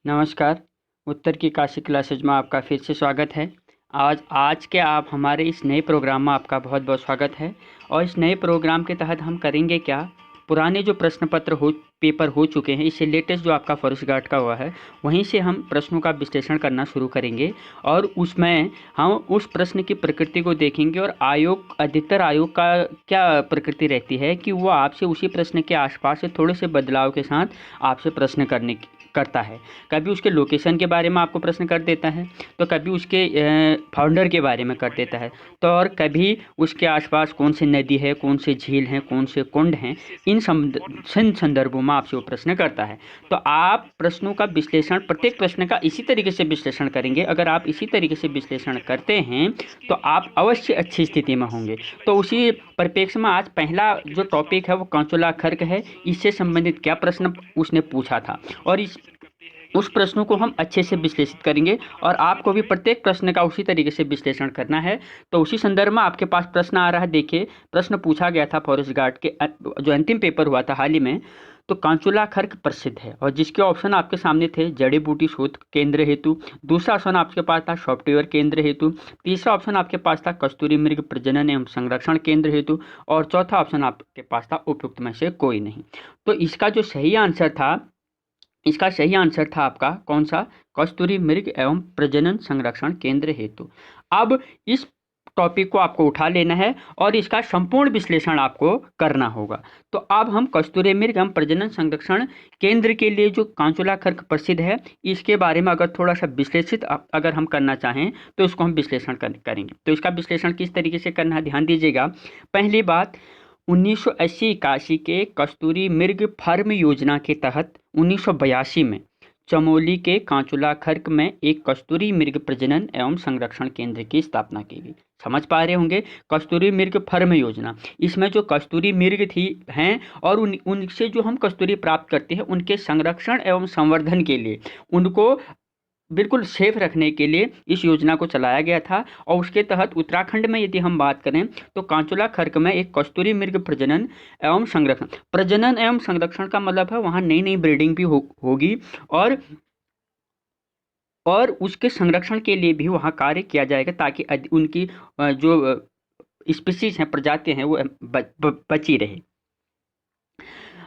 नमस्कार। उत्तर की काशी क्लासेज में आपका फिर से स्वागत है। आज आज के आप हमारे इस नए प्रोग्राम में आपका बहुत बहुत स्वागत है। और इस नए प्रोग्राम के तहत हम करेंगे क्या, पुराने जो प्रश्न पत्र पेपर हो चुके हैं, इससे लेटेस्ट जो आपका फॉरेस्ट का हुआ है, वहीं से हम प्रश्नों का विश्लेषण करना शुरू करेंगे। और उसमें हम उस प्रश्न की प्रकृति को देखेंगे और अधिकतर आयोग का क्या प्रकृति रहती है कि वो आपसे उसी प्रश्न के आसपास से थोड़े से बदलाव के साथ आपसे प्रश्न करता है। कभी उसके लोकेशन के बारे में आपको प्रश्न कर देता है, तो कभी उसके फाउंडर के बारे में कर देता है, तो और कभी उसके आसपास कौन सी नदी है, कौन से झील हैं, कौन से कुंड हैं, इन संदर्भों में आपसे वो प्रश्न करता है। तो आप प्रश्नों का विश्लेषण, प्रत्येक प्रश्न का इसी तरीके से विश्लेषण करेंगे। अगर आप इसी तरीके से विश्लेषण करते हैं तो आप अवश्य अच्छी स्थिति में होंगे। तो उसी परिप्रेक्ष्य में आज पहला जो टॉपिक है वो कांचोला खर्क है। इससे संबंधित क्या प्रश्न उसने पूछा था और उस प्रश्नों को हम अच्छे से विश्लेषित करेंगे और आपको भी प्रत्येक प्रश्न का उसी तरीके से विश्लेषण करना है। तो उसी संदर्भ में आपके पास प्रश्न आ रहा है। देखिए, प्रश्न पूछा गया था फॉरेस्ट गार्ड के जो अंतिम पेपर हुआ था हाल ही में। तो कांचुला खर्क प्रसिद्ध है और जिसके ऑप्शन आपके सामने थे: जड़ी बूटी शोध केंद्र हेतु। दूसरा ऑप्शन आपके पास था सॉफ्टवेयर केंद्र हेतु। तीसरा ऑप्शन आपके पास था कस्तूरी मृग प्रजनन एवं संरक्षण केंद्र हेतु। और चौथा ऑप्शन आपके पास था उपयुक्त में से कोई नहीं। तो इसका सही आंसर था आपका कौन सा? कस्तूरी मृग एवं प्रजनन संरक्षण केंद्र हेतु। अब इस टॉपिक को आपको उठा लेना है और इसका संपूर्ण विश्लेषण आपको करना होगा। तो अब हम कस्तूरी मृग एवं प्रजनन संरक्षण केंद्र के लिए जो कांचुला खर्क प्रसिद्ध है, इसके बारे में अगर थोड़ा सा विश्लेषित अगर हम करना चाहें तो इसको हम विश्लेषण करेंगे। तो इसका विश्लेषण किस तरीके से करना है, ध्यान दीजिएगा। पहली बात, 1980-81 के कस्तूरी मृग फार्म योजना के तहत 1982 में चमोली के कांचुला खर्क में एक कस्तूरी मृग प्रजनन एवं संरक्षण केंद्र की स्थापना की गई। समझ पा रहे होंगे, कस्तूरी मृग फार्म योजना, इसमें जो कस्तूरी मृग थी हैं और उनसे जो हम कस्तूरी प्राप्त करते हैं, उनके संरक्षण एवं संवर्धन के लिए, उनको बिल्कुल सेफ रखने के लिए इस योजना को चलाया गया था। और उसके तहत उत्तराखंड में यदि हम बात करें तो कांचुला खर्क में एक कस्तूरी मृग प्रजनन एवं संरक्षण का मतलब है वहाँ नई नई ब्रीडिंग भी होगी और उसके संरक्षण के लिए भी वहाँ कार्य किया जाएगा, ताकि उनकी जो स्पीसीज हैं, प्रजातियां हैं, वो बची रहे।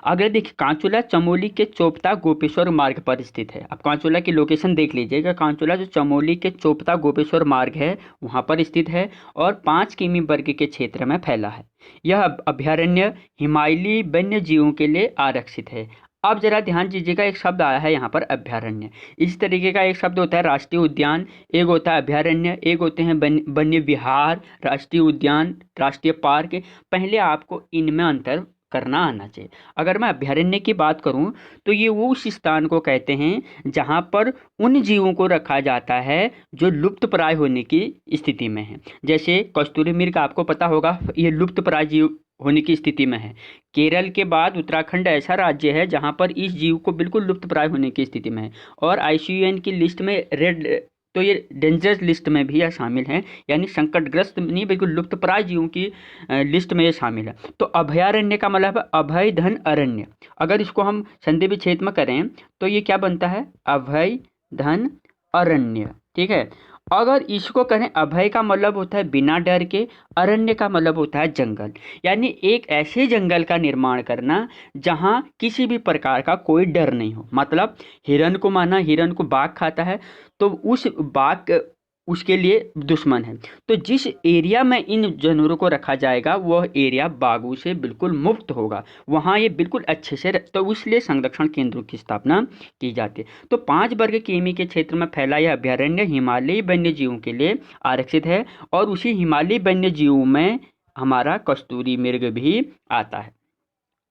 अगर देखिए, कांचुला चमोली के चोपता गोपेश्वर मार्ग पर स्थित है। अब कांचुला की लोकेशन देख लीजिएगा। कांचुला जो चमोली के चोपता गोपेश्वर मार्ग है वहाँ पर स्थित है और 5 किमी वर्ग के क्षेत्र में फैला है। यह अभ्यारण्य हिमालयी वन्य जीवों के लिए आरक्षित है। अब जरा ध्यान दीजिएगा, एक शब्द आया है यहाँ पर, अभ्यारण्य। इस तरीके का एक शब्द होता है राष्ट्रीय उद्यान, एक होता है अभ्यारण्य, एक होते हैं वन्य विहार, राष्ट्रीय उद्यान, राष्ट्रीय पार्क। पहले आपको इनमें अंतर करना आना चाहिए। अगर मैं अभ्यारण्य की बात करूं तो ये वो उस स्थान को कहते हैं जहां पर उन जीवों को रखा जाता है जो लुप्त प्राय होने की स्थिति में है। जैसे कस्तूरी मृग, आपको पता होगा, ये लुप्त प्राय जीव होने की स्थिति में है। केरल के बाद उत्तराखंड ऐसा राज्य है जहां पर इस जीव को बिल्कुल लुप्त प्राय होने की स्थिति में है और आईसीयूएन की लिस्ट में रेड, तो ये डेंजरस लिस्ट में भी यह शामिल है, यानी संकटग्रस्त नहीं, बिल्कुल लुप्तप्राय जीवों की लिस्ट में ये शामिल है। तो अभयारण्य का मतलब है अभय धन अरण्य। अगर इसको हम संधि विच्छेद में करें तो ये क्या बनता है? अभय धन अरण्य। ठीक है। अगर इसको करें, अभय का मतलब होता है बिना डर के, अरण्य का मतलब होता है जंगल, यानी एक ऐसे जंगल का निर्माण करना जहां किसी भी प्रकार का कोई डर नहीं हो। मतलब हिरन को, माना हिरन को बाघ खाता है तो उस बाघ उसके लिए दुश्मन है। तो जिस एरिया में इन जानवरों को रखा जाएगा वह एरिया बाघों से बिल्कुल मुक्त होगा, वहाँ ये बिल्कुल अच्छे से तो इसलिए संरक्षण केंद्रों की स्थापना की जाती है। तो 5 वर्ग किमी के क्षेत्र में फैला यह अभ्यारण्य हिमालयी वन्य जीवों के लिए आरक्षित है और उसी हिमालयी वन्य जीवों में हमारा कस्तूरी मृग भी आता है।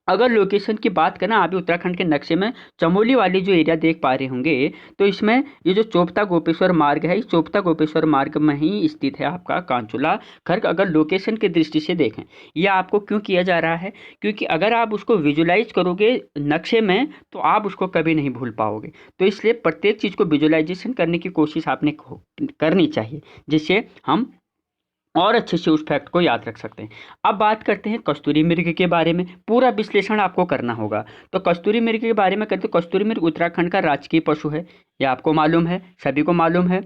अगर लोकेशन की बात करें, अभी उत्तराखंड के नक्शे में चमोली वाली जो एरिया देख पा रहे होंगे, तो इसमें ये जो चोपता गोपेश्वर मार्ग है, इस चोपता गोपेश्वर मार्ग में ही स्थित है आपका कांचुला खर्क। अगर लोकेशन की दृष्टि से देखें, यह आपको क्यों किया जा रहा है? क्योंकि अगर आप उसको विजुलाइज करोगे नक्शे में तो आप उसको कभी नहीं भूल पाओगे। तो इसलिए प्रत्येक चीज़ को विजुलाइजेशन करने की कोशिश आपने करनी चाहिए, जिससे हम और अच्छे से उस फैक्ट को याद रख सकते हैं। अब बात करते हैं कस्तूरी मृग के बारे में, पूरा विश्लेषण आपको करना होगा। तो कस्तूरी मृग के बारे में करते हैं। कस्तूरी मृग उत्तराखंड का राजकीय पशु है, यह आपको मालूम है, सभी को मालूम है।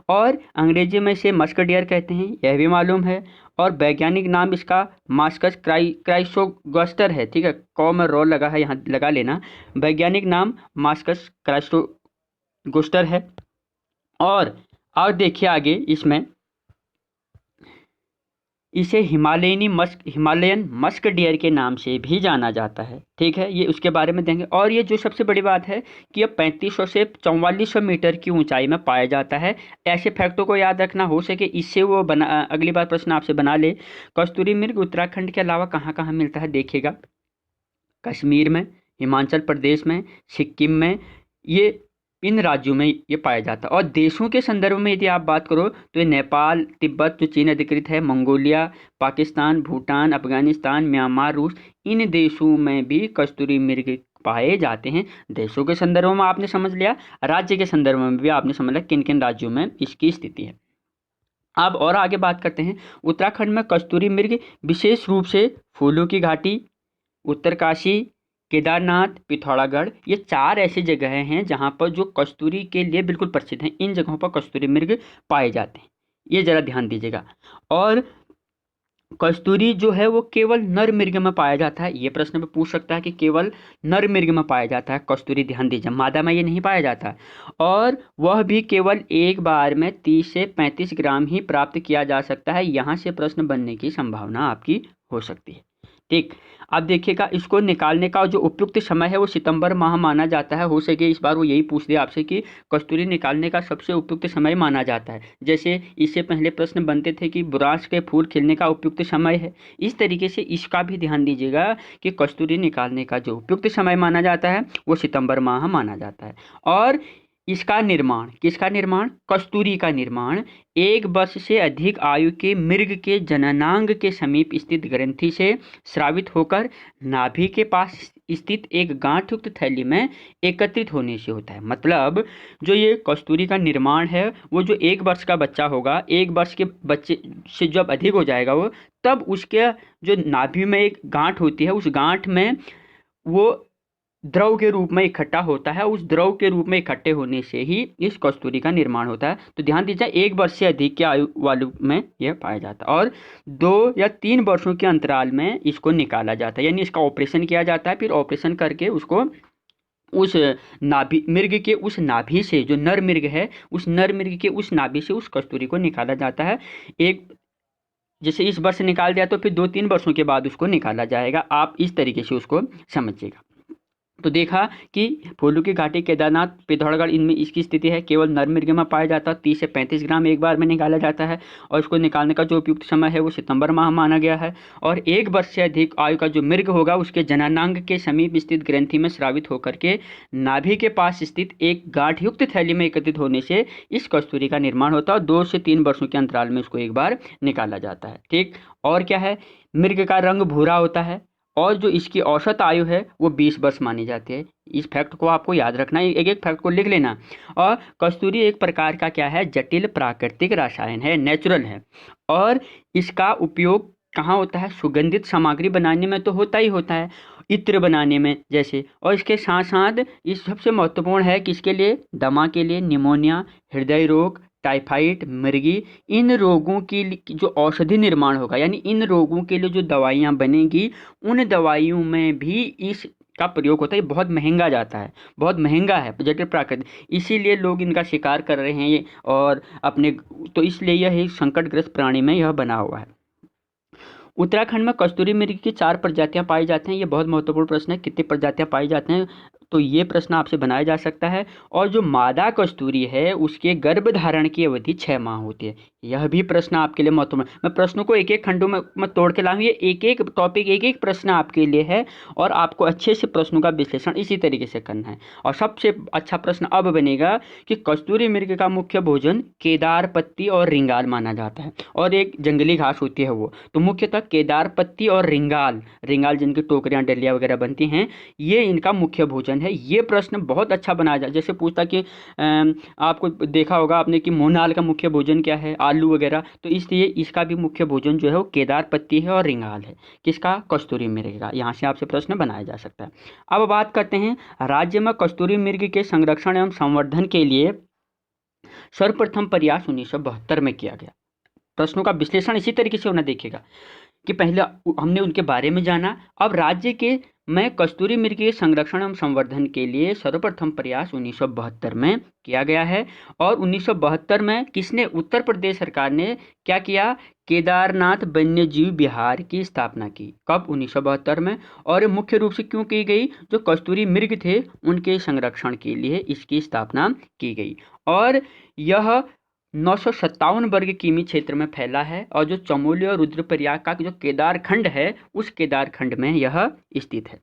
और अंग्रेजी में इसे मस्क डियर कहते हैं, यह भी मालूम है। और वैज्ञानिक नाम इसका मास्कस क्राइसोगस्टर है, ठीक है, कॉ में रो लगा है, यहाँ लगा लेना। वैज्ञानिक नाम मास्कस क्राइसोगस्टर है। और देखिए आगे इसमें इसे हिमालयन मस्क डियर के नाम से भी जाना जाता है, ठीक है, ये उसके बारे में देंगे। और ये जो सबसे बड़ी बात है कि यह 3500 से 4400 मीटर की ऊंचाई में पाया जाता है। ऐसे फैक्टों को याद रखना, हो सके इससे वो अगली बार प्रश्न आपसे बना ले। कस्तूरी मृग उत्तराखंड के अलावा कहाँ कहाँ मिलता है देखिएगा, कश्मीर में, हिमाचल प्रदेश में, सिक्किम में, ये इन राज्यों में ये पाया जाता है। और देशों के संदर्भ में यदि आप बात करो तो ये नेपाल, तिब्बत जो चीन अधिकृत है, मंगोलिया, पाकिस्तान, भूटान, अफगानिस्तान, म्यांमार, रूस, इन देशों में भी कस्तूरी मृग पाए जाते हैं। देशों के संदर्भ में आपने समझ लिया, राज्य के संदर्भ में भी आपने समझ लिया किन किन राज्यों में इसकी स्थिति है। अब और आगे बात करते हैं। उत्तराखंड में कस्तूरी मृग विशेष रूप से फूलों की घाटी, उत्तरकाशी, केदारनाथ, पिथौरागढ़, ये 4 ऐसी जगह हैं जहाँ पर जो कस्तूरी के लिए बिल्कुल प्रसिद्ध हैं। इन जगहों पर कस्तूरी मृग पाए जाते हैं, ये ज़रा ध्यान दीजिएगा। और कस्तूरी जो है वो केवल नर मृग में पाया जाता है। ये प्रश्न में पूछ सकता है कि केवल नर मृग में पाया जाता है कस्तूरी, ध्यान दीजिए, मादा में ये नहीं पाया जाता। और वह भी केवल एक बार में 30 से 35 ग्राम ही प्राप्त किया जा सकता है। यहाँ से प्रश्न बनने की संभावना आपकी हो सकती है, ठीक। अब देखिएगा, इसको निकालने का जो उपयुक्त समय है वो सितंबर माह माना जाता है। हो सके इस बार वो यही पूछ दे आपसे कि कस्तूरी निकालने का सबसे उपयुक्त समय माना जाता है। जैसे इससे पहले प्रश्न बनते थे कि बुरांश के फूल खिलने का उपयुक्त समय है, इस तरीके से इसका भी ध्यान दीजिएगा कि कस्तूरी निकालने का जो उपयुक्त समय माना जाता है वो सितंबर माह माना जाता है। और इसका निर्माण, किसका निर्माण, कस्तूरी का निर्माण 1 वर्ष से अधिक आयु के मृग के जननांग के समीप स्थित ग्रंथि से स्रावित होकर नाभि के पास स्थित एक गांठयुक्त थैली में एकत्रित होने से होता है। मतलब जो ये कस्तूरी का निर्माण है वो जो 1 वर्ष का बच्चा होगा, 1 वर्ष के बच्चे से जब अधिक हो जाएगा वो, तब उसके जो नाभि में एक गांठ होती है, उस गांठ में वो द्रव के रूप में इकट्ठा होता है। उस द्रव के रूप में इकट्ठे होने से ही इस कस्तूरी का निर्माण होता है। तो ध्यान दीजिए, 1 वर्ष से अधिक के आयु वालों में यह पाया जाता है और 2 या 3 वर्षों के अंतराल में इसको निकाला जाता है, यानी इसका ऑपरेशन किया जाता है। फिर ऑपरेशन करके उसको उस नाभि, मृग के उस नाभि से, जो नर मृग है, उस नर मृग के उस नाभि से उस कस्तूरी को निकाला जाता है। एक जैसे इस वर्ष निकाल दिया तो फिर 2-3 वर्षों के बाद उसको निकाला जाएगा। आप इस तरीके से उसको समझिएगा। तो देखा कि फूलों की घाटी, केदारनाथ, पिथौरागढ़, इनमें इसकी स्थिति है केवल नर मृग में पाया जाता है। 30 से 35 ग्राम एक बार में निकाला जाता है और इसको निकालने का जो उपयुक्त समय है वो सितंबर माह माना गया है। और 1 वर्ष से अधिक आयु का जो मृग होगा उसके जननांग के समीप स्थित ग्रंथि में स्रावित होकर के नाभि के पास स्थित एक गांठयुक्त थैली में एकत्रित होने से इस कस्तूरी का निर्माण होता है और 2 से 3 वर्षों के अंतराल में इसको एक बार निकाला जाता है, ठीक। और क्या है, मृग का रंग भूरा होता है और जो इसकी औसत आयु है वो 20 वर्ष मानी जाती है। इस फैक्ट को आपको याद रखना है, एक एक फैक्ट को लिख लेना। और कस्तूरी एक प्रकार का क्या है, जटिल प्राकृतिक रसायन है, नेचुरल है। और इसका उपयोग कहाँ होता है, सुगंधित सामग्री बनाने में तो होता ही होता है, इत्र बनाने में जैसे। और इसके साथ साथ इस सबसे महत्वपूर्ण है किसके लिए, दमा के लिए, निमोनिया, हृदय रोग, टाइफाइड, मृगी, इन रोगों की जो औषधि निर्माण होगा, यानी इन रोगों के लिए जो दवाइयाँ बनेगी, उन दवाइयों में भी इस का प्रयोग होता है। ये बहुत महंगा जाता है, बहुत महंगा है, जटिल प्राकृतिक, इसीलिए लोग इनका शिकार कर रहे हैं ये और अपने, तो इसलिए यह एक संकटग्रस्त प्राणी में यह बना हुआ है। उत्तराखंड में कस्तूरी मृग की 4 प्रजातियां पाई जाती हैं। ये बहुत महत्वपूर्ण प्रश्न है, कितनी प्रजातियां पाई जाती हैं, तो ये प्रश्न आपसे बनाया जा सकता है। और जो मादा कस्तूरी है उसके गर्भधारण की अवधि 6 माह होती है। यह भी प्रश्न आपके लिए महत्वपूर्ण है। मैं प्रश्नों को एक एक खंडों में मैं तोड़ के लाऊं, ये एक एक टॉपिक, एक एक प्रश्न आपके लिए है और आपको अच्छे से प्रश्नों का विश्लेषण इसी तरीके से करना है। और सबसे अच्छा प्रश्न अब बनेगा कि कस्तूरी मृग का मुख्य भोजन केदार पत्ती और रिंगाल माना जाता है और एक जंगली घास होती है वो। तो मुख्यतः केदार पत्ती और रिंगाल जिनकी टोकरियाँ, डलिया वगैरह बनती हैं, ये इनका मुख्य भोजन है। है। ये प्रश्न बहुत अच्छा बनाया जाए, जैसे पूछता कि आपको देखा होगा आपने कि मोनाल का मुख्य भोजन क्या है, आलू वगैरह, तो इसलिए इसका भी मुख्य भोजन जो है वो केदार पत्ती है और रिंगाल है। किसका? कस्तूरी मृग का। यहाँ से आपसे प्रश्न बनाया जा सकता है। अब बात करते हैं राज्य में कस्तूरी मृग के संरक्षण एवं संवर्धन के लिए सर्वप्रथम प्रयास 1972 में किया गया। प्रश्नों का विश्लेषण इसी तरीके से होना देखिएगा कि पहले हमने उनके बारे में जाना, अब राज्य के में कस्तूरी मृग के संरक्षण एवं संवर्धन के लिए सर्वप्रथम प्रयास 1972 में किया गया है। और 1972 में किसने? उत्तर प्रदेश सरकार ने क्या किया? केदारनाथ वन्यजीव विहार की स्थापना की। कब? 1972 में। और ये मुख्य रूप से क्यों की गई? जो कस्तूरी मृग थे उनके संरक्षण के लिए इसकी स्थापना की गई। और यह 957 वर्ग किमी क्षेत्र में फैला है और जो चमोली और रुद्रप्रयाग का जो केदार खंड है उस केदार खंड में यह स्थित है।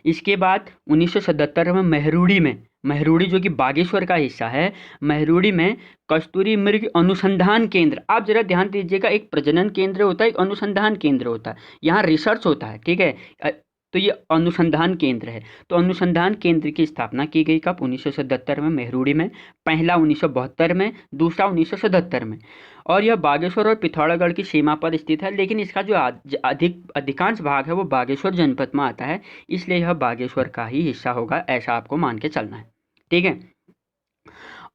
इसके बाद 1977 में महरूड़ी जो कि बागेश्वर का हिस्सा है, महरूड़ी में कस्तूरी मृग अनुसंधान केंद्र। आप जरा ध्यान दीजिएगा, एक प्रजनन केंद्र होता है, एक अनुसंधान केंद्र होता है, यहाँ रिसर्च होता है, ठीक है। तो ये अनुसंधान केंद्र है। तो अनुसंधान केंद्र की स्थापना की गई कब? 1977 में महरूड़ी में। पहला 1972 में, दूसरा 1977 में। और यह बागेश्वर और पिथौरागढ़ की सीमा पर स्थित है, लेकिन इसका जो अधिकांश भाग है वो बागेश्वर जनपद में आता है, इसलिए यह बागेश्वर का ही हिस्सा होगा, ऐसा आपको मान के चलना है, ठीक है।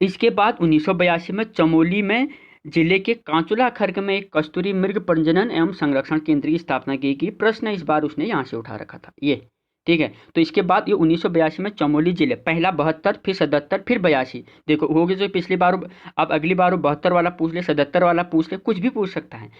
इसके बाद 1982 में चमोली में जिले के कांचुला खर्क में एक कस्तूरी मृग प्रजनन एवं संरक्षण केंद्र की स्थापना की गई। प्रश्न इस बार उसने यहाँ से उठा रखा था, ये ठीक है। तो इसके बाद ये 1982 में चमोली जिले, पहला 72, फिर 77, फिर 82। देखो हो गए जो पिछली बार, अब अगली बार 72 वाला पूछ ले, 77 वाला पूछ ले, कुछ भी पूछ सकता है।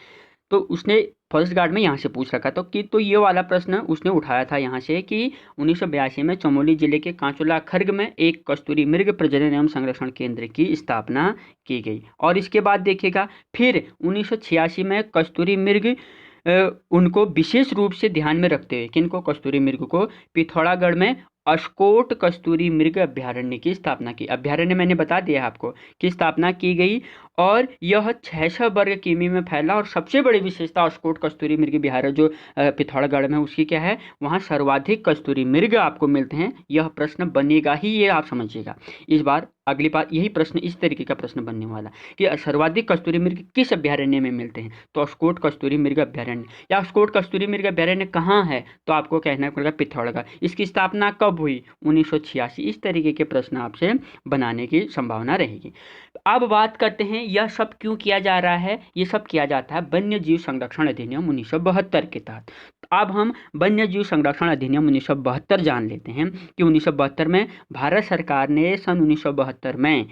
तो उसने फर्स्ट गार्ड में यहाँ से पूछ रखा तो ये वाला प्रश्न उसने उठाया था यहाँ से कि 1982 में चमोली जिले के कांचुला खर्ग में एक कस्तूरी मृग प्रजनन एवं संरक्षण केंद्र की स्थापना की गई। और इसके बाद देखिएगा फिर 1986 में कस्तूरी मृग उनको विशेष रूप से ध्यान में रखते हुए, किनको? कस्तूरी मृग को पिथौरागढ़ में अस्कोट कस्तूरी मृग अभ्यारण्य की स्थापना की। अभ्यारण्य मैंने बता दिया आपको कि स्थापना की गई और यह 600 वर्ग किमी में फैला। और सबसे बड़ी विशेषता अस्कोट कस्तूरी मृग विहार जो पिथौरागढ़ में, उसकी क्या है? वहाँ सर्वाधिक कस्तूरी मृग आपको मिलते हैं। यह प्रश्न बनेगा ही, ये आप समझिएगा। इस बार अगली बार यही प्रश्न, इस तरीके का प्रश्न बनने वाला कि सर्वाधिक कस्तूरी मृग किस अभ्यारण्य में मिलते हैं? तो अस्कोट कस्तूरी मृग अभ्यारण्य। या अस्कोट कस्तूरी मृग अभ्यारण्य कहाँ है? तो आपको कहना पड़ेगा पिथौरागढ़। इसकी स्थापना कब हुई? 1986। इस तरीके के प्रश्न आपसे बनाने की संभावना रहेगी। अब बात करते हैं यह सब क्यों किया जा रहा है। ये सब किया जाता है वन्य जीव संरक्षण अधिनियम 1972 के तहत। अब हम वन्य जीव संरक्षण अधिनियम 1972 जान लेते हैं कि 1972 में भारत सरकार ने सन 1972 में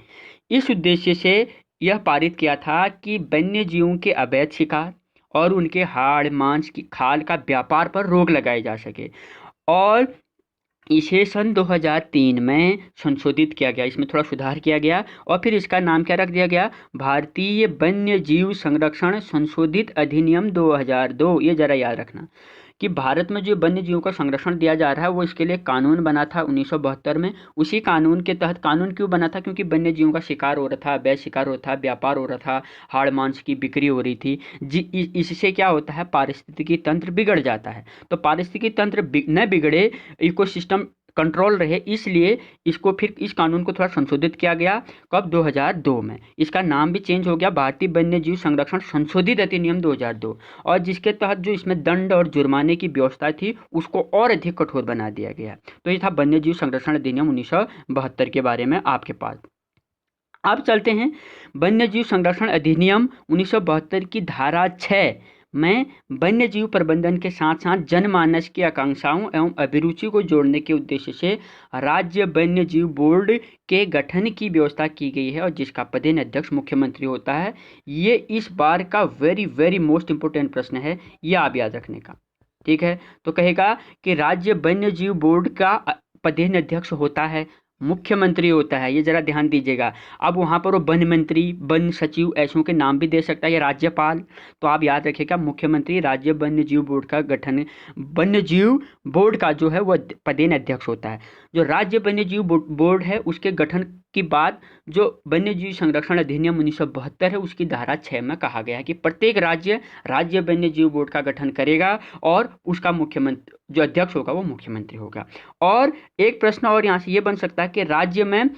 इस उद्देश्य से यह पारित किया था कि वन्य जीवों के अवैध शिकार और उनके हाड़ मांस की खाल का व्यापार पर रोक लगाई जा सके। और इसे सन 2003 में संशोधित किया गया, इसमें थोड़ा सुधार किया गया और फिर इसका नाम क्या रख दिया गया? भारतीय वन्य जीव संरक्षण संशोधित अधिनियम 2002। ये जरा याद रखना कि भारत में जो वन्य जीवों का संरक्षण दिया जा रहा है वो इसके लिए कानून बना था 1972 में। उसी कानून के तहत, कानून क्यों बना था? क्योंकि वन्य जीवों का शिकार हो रहा था, अवैध शिकार हो रहा था, व्यापार हो रहा था, हाड़ मांस की बिक्री हो रही थी। इससे क्या होता है? पारिस्थितिकी तंत्र बिगड़ जाता है। तो पारिस्थितिकी तंत्र न बिगड़े, इकोसिस्टम कंट्रोल रहे, इसलिए इसको फिर इस कानून को थोड़ा संशोधित किया गया। कब? 2002 में। इसका नाम भी चेंज हो गया, भारतीय वन्य जीव संरक्षण संशोधित अधिनियम 2002। और जिसके तहत जो इसमें दंड और जुर्माने की व्यवस्था थी उसको और अधिक कठोर बना दिया गया। तो ये था वन्य जीव संरक्षण अधिनियम 1972 के बारे में आपके पास। अब चलते हैं वन्य जीव संरक्षण अधिनियम 1972 की धारा 6 में वन्य जीव प्रबंधन के साथ साथ जनमानस की आकांक्षाओं एवं अभिरुचि को जोड़ने के उद्देश्य से राज्य वन्य जीव बोर्ड के गठन की व्यवस्था की गई है और जिसका पदेन अध्यक्ष मुख्यमंत्री होता है। ये इस बार का वेरी मोस्ट इंपोर्टेंट प्रश्न है, ये आप याद रखने का, ठीक है। तो कहेगा कि राज्य वन्य जीव बोर्ड का पदेन अध्यक्ष होता है, मुख्यमंत्री होता है, ये जरा ध्यान दीजिएगा। अब वहाँ पर वो वन मंत्री, वन सचिव ऐसों के नाम भी दे सकता है, या राज्यपाल। तो आप याद रखिएगा मुख्यमंत्री राज्य वन्य जीव बोर्ड का गठन, वन्य जीव बोर्ड का जो है वो पदेन अध्यक्ष होता है। जो राज्य वन्य जीव बोर्ड है उसके गठन की बात जो वन्य जीव संरक्षण अधिनियम 1972 है उसकी धारा 6 में कहा गया है कि प्रत्येक राज्य वन्य जीव बोर्ड का गठन करेगा और उसका मुख्यमंत्री जो अध्यक्ष होगा वो मुख्यमंत्री होगा। और एक प्रश्न और यहाँ से ये बन सकता है कि राज्य में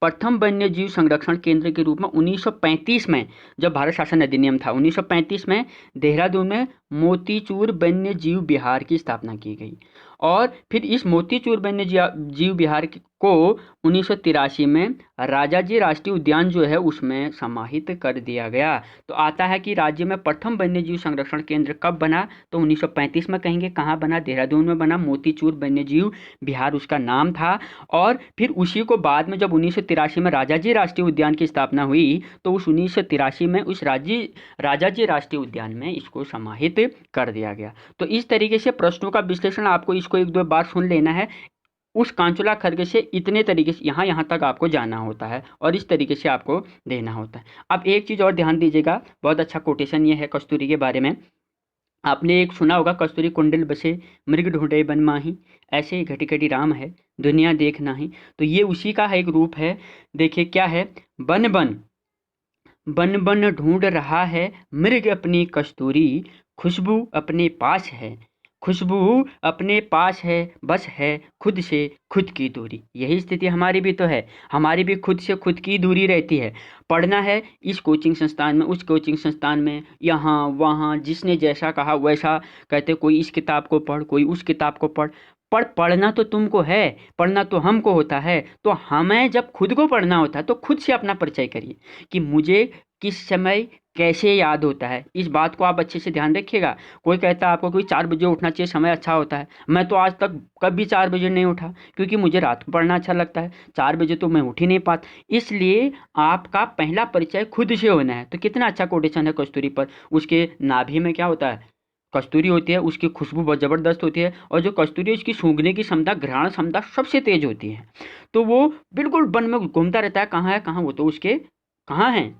प्रथम वन्य जीव संरक्षण केंद्र के रूप में 1935 में जब भारत शासन अधिनियम था 1935 में देहरादून में मोतीचूर वन्य जीव विहार की स्थापना की गई और फिर इस मोतीचूर वन्य जीव विहार को 1983 में राजाजी राष्ट्रीय उद्यान जो है उसमें समाहित कर दिया गया। तो आता है कि राज्य में प्रथम वन्य जीव संरक्षण केंद्र कब बना, तो 1935 में कहेंगे। कहाँ बना? देहरादून में बना। मोतीचूर वन्य जीव विहार उसका नाम था। और फिर उसी को बाद में जब 1983 में राजाजी राष्ट्रीय उद्यान की स्थापना हुई तो उस 1983 में उस राजाजी राष्ट्रीय उद्यान में इसको समाहित कर दिया गया। तो इस तरीके से प्रश्नों का विश्लेषण आपको इसको एक दो बार सुन लेना है। उस कांचुला खरगोश से इतने तरीके से यहाँ तक आपको जाना होता है और इस तरीके से आपको देना होता है। अब एक चीज़ और ध्यान दीजिएगा, बहुत अच्छा कोटेशन ये है कस्तूरी के बारे में। आपने एक सुना होगा, कस्तूरी कुंडल बसे मृग ढूंढे बन माही, ऐसे ही घटी घटी राम है दुनिया देखना ही। तो ये उसी का है एक रूप है। देखिए क्या है, बन बन बन बन ढूंढ रहा है मृग अपनी कस्तूरी, खुशबू अपने पास है, खुशबू अपने पास है, बस है खुद से खुद की दूरी। यही स्थिति हमारी भी तो है, हमारी भी खुद से खुद की दूरी रहती है। पढ़ना है इस कोचिंग संस्थान में, उस कोचिंग संस्थान में, यहाँ वहाँ, जिसने जैसा कहा वैसा कहते, कोई इस किताब को पढ़, कोई उस किताब को पढ़। पढ़ना तो तुमको है, पढ़ना तो हमको होता है। तो हमें जब खुद को पढ़ना होता है तो खुद से अपना परिचय करिए कि मुझे किस समय कैसे याद होता है। इस बात को आप अच्छे से ध्यान रखिएगा। कोई कहता है आपको कोई 4 बजे उठना चाहिए, समय अच्छा होता है। मैं तो आज तक कभी 4 बजे नहीं उठा क्योंकि मुझे रात को पढ़ना अच्छा लगता है। 4 बजे तो मैं उठ ही नहीं पाता। इसलिए आपका पहला परिचय खुद से होना है। तो कितना अच्छा कोटेशन है कस्तूरी पर। उसके नाभि में क्या होता है, कस्तूरी होती है, उसकी खुशबू बहुत ज़बरदस्त होती है और जो कस्तूरी है उसकी सूंघने की क्षमता, घ्राण क्षमता सबसे तेज होती है। तो वो बिल्कुल वन में घूमता रहता है, कहाँ है कहाँ, वो तो उसके कहाँ है,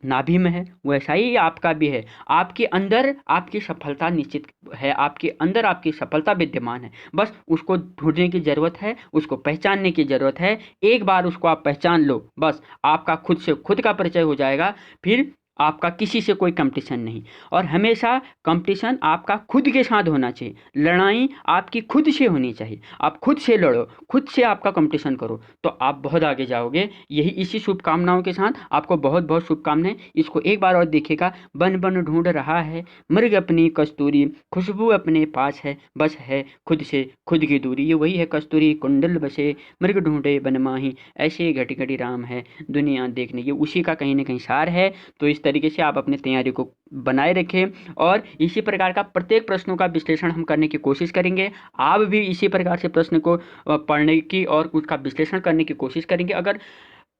नाभि में है। वैसा ही आपका भी है, आपके अंदर आपकी सफलता निश्चित है, आपके अंदर आपकी सफलता विद्यमान है। बस उसको ढूंढने की ज़रूरत है, उसको पहचानने की ज़रूरत है। एक बार उसको आप पहचान लो, बस आपका खुद से खुद का परिचय हो जाएगा। फिर आपका किसी से कोई कंपटीशन नहीं। और हमेशा कंपटीशन आपका खुद के साथ होना चाहिए, लड़ाई आपकी खुद से होनी चाहिए। आप खुद से लड़ो, खुद से आपका कंपटीशन करो, तो आप बहुत आगे जाओगे। यही इसी शुभकामनाओं के साथ आपको बहुत बहुत शुभकामनाएं। इसको एक बार और देखिएगा। बन बन ढूंढ रहा है मृग अपनी कस्तूरी, खुशबू अपने पास है, बस है खुद से खुद की दूरी। ये वही है, कस्तूरी कुंडल बसे मृग ढूंढे बन माही, ऐसे घटी घटी राम है दुनिया देखने। ये उसी का कहीं ना कहीं सार है। तो इस तरीके से आप अपनी तैयारी को बनाए रखें और इसी प्रकार का प्रत्येक प्रश्नों का विश्लेषण हम करने की कोशिश करेंगे। आप भी इसी प्रकार से प्रश्न को पढ़ने की और उसका विश्लेषण करने की कोशिश करेंगे। अगर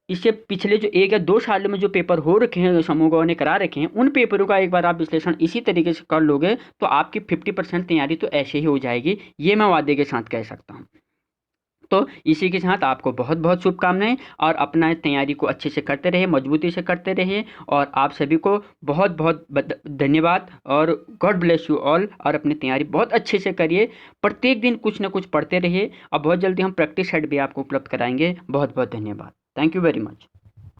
इससे पिछले जो 1 या 2 सालों में जो पेपर हो रखे हैं, समूह ने करा रखे हैं, उन पेपरों का एक बार आप विश्लेषण इसी तरीके से कर लोगे तो आपकी 50% तैयारी तो ऐसे ही हो जाएगी। ये मैं वादे के साथ कह सकता हूँ। तो इसी के साथ आपको बहुत बहुत शुभकामनाएं और अपना तैयारी को अच्छे से करते रहिए, मजबूती से करते रहिए। और आप सभी को बहुत बहुत धन्यवाद और गॉड ब्लेस यू ऑल। और अपनी तैयारी बहुत अच्छे से करिए, प्रत्येक दिन कुछ ना कुछ पढ़ते रहिए और बहुत जल्दी हम प्रैक्टिस सेट भी आपको उपलब्ध कराएंगे। बहुत बहुत धन्यवाद। Thank you very much.